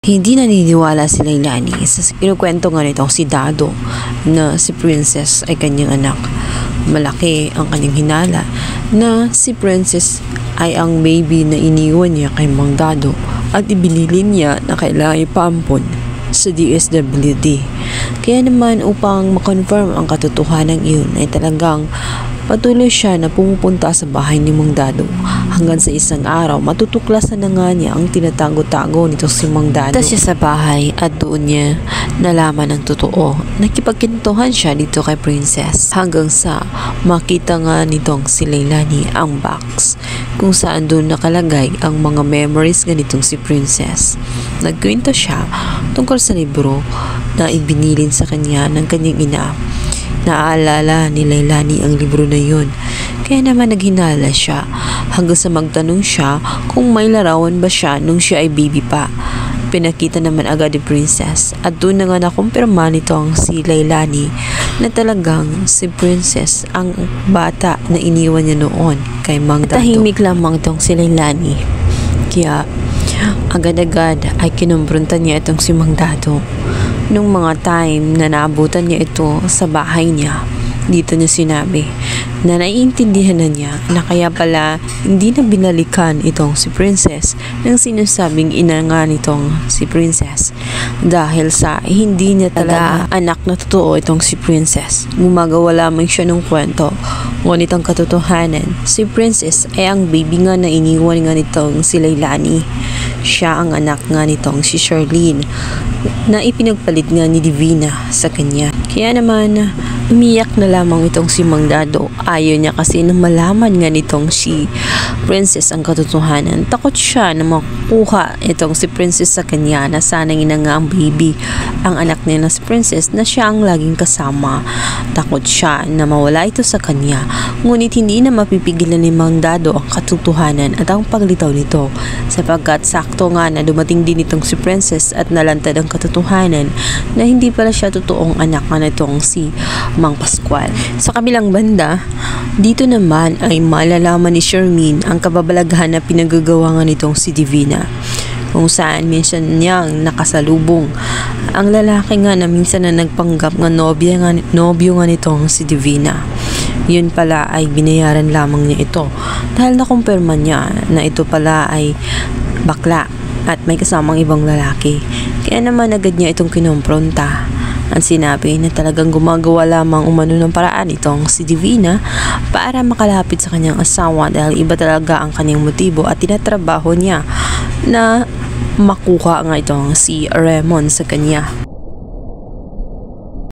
Hindi naniniwala si Leilani sa kinukwento nga nitong si Dado na si Princess ay kanyang anak. Malaki ang kanyang hinala na si Princess ay ang baby na iniwan niya kay Mang Dado at ibinilin niya na kailangan ipampon sa DSWD. Kaya naman upang makonfirm ang katotohanan iyon ay talagang patuloy siya na pumupunta sa bahay ni Mang Dado hanggang sa isang araw matutuklasan na nga niya ang tinatago-tago nito si Mang Dado. Punta siya sa bahay at doon niya nalaman ang totoo. Nakipagkintuhan siya dito kay Princess hanggang sa makita nga nitong si Leilani ang box kung saan doon nakalagay ang mga memories ganitong si Princess. Nagkwento siya tungkol sa libro na ibinilin sa kanya ng kanyang ina. Naaalala ni Leilani ang libro na yun. Kaya naman naghinala siya hanggang sa magtanong siya kung may larawan ba siya nung siya ay baby pa. Pinakita naman agad ni Princess at doon na nga nakumpirma nitong si Leilani na talagang si Princess ang bata na iniwan niya noon kay Mang Dado. Tahimik lamang itong si Leilani. Kaya agad-agad ay kinumpronta niya itong si Mang Dado. Nung mga time na naabutan niya ito sa bahay niya, dito niya sinabi na naiintindihan na niya na kaya pala hindi na binalikan itong si Princess ng sinasabing ina nga nitong si Princess dahil sa hindi niya talaga anak na totoo itong si Princess. Gumagawa lamang siya ng kwento. Ngunit ang katotohanan, si Princess ay ang baby nga na iniwan nga nitong si Leilani. Siya ang anak nga nitong si Charlene na ipinagpalit nga ni Divina sa kanya. Kaya naman, umiyak na lamang itong si Mang Dado. Ayaw niya kasi na malaman nga nitong si Princess ang katotohanan. Takot siya na makuha itong si Princess sa kanya na sanang ina nga ang baby, ang anak niya na si Princess na siya ang laging kasama. Takot siya na mawala ito sa kanya. Ngunit hindi na mapipigilan ni Mang Dado ang katotohanan at ang paglitaw nito sapagkat sakto nga na dumating din itong si Princess at nalantad ang katotohanan na hindi pala siya totoong anak nga nitong si Mang Pascual. Sa kabilang banda, dito naman ay malalaman ni Shermine ang kababalaghan na pinagagawa nga nitong si Divina, kung saan minsan niyang nakasalubong ang lalaki nga na minsan na nagpanggap nga nobyo nga nitong si Divina. Yun pala ay binayaran lamang niya ito dahil nakumpirma niya na ito pala ay bakla at may kasamang ibang lalaki. Kaya naman agad niya itong kinompronta. Ang sinabi na talagang gumagawa lamang umano ng paraan itong si Divina para makalapit sa kanyang asawa dahil iba talaga ang kanyang motibo at tinatrabaho niya na makuha nga itong si Raymond sa kanya.